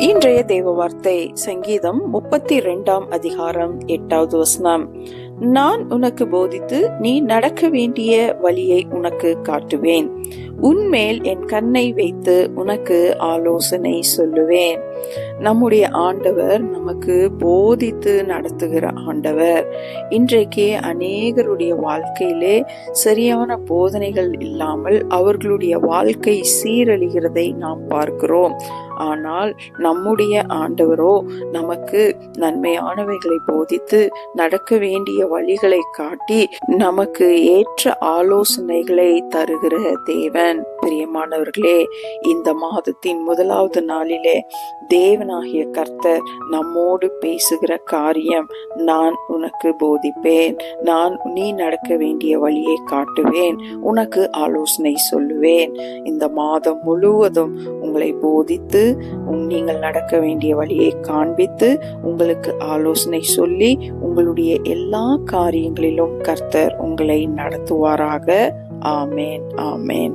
இன்றைய தேவ வார்த்தை சங்கீதம் 32 அதிகாரம் 8வது வசனம். நான் உனக்கு போதித்து நீ நடக்க வேண்டிய வழியை உனக்கு காட்டுவேன். உன்மேல் என் கண்ணை வைத்து உனக்கு ஆலோசனை சொல்லுவேன். நம்முடைய ஆண்டவர் நமக்கு போதித்து நடத்துகிற ஆண்டவர். இன்றைக்கு அநேகருடைய வாழ்க்கையிலே சரியான போதனைகள் இல்லாமல் அவர்களுடைய வாழ்க்கை சீரழிகிறதை நாம் பார்க்கிறோம். ஆனால் நம்முடைய ஆண்டவரோ நமக்கு நன்மையானவைகளை போதித்து நடக்க வேண்டிய வழிகளை காட்டி நமக்கு ஏற்ற ஆலோசனைகளை தருகிற தேவன். பிரியமானவர்களே, இந்த மாதத்தின் 1வது நாளிலே தேவனாகிய கர்த்தர் நம்மோடு பேசுகிற காரியம், நான் உனக்கு போதிப்பேன், நீ நடக்க வேண்டிய வழியை காட்டுவேன், உனக்கு ஆலோசனை சொல்லுவேன். இந்த மாதம் முழுவதும் உங்களை போதித்து நீங்கள் நடக்க வேண்டிய வழியை காண்பித்து உங்களுக்கு ஆலோசனை சொல்லி உங்களுடைய எல்லா காரியங்களிலும் கர்த்தர் உங்களை நடத்துவாராக. ஆமேன், ஆமேன்.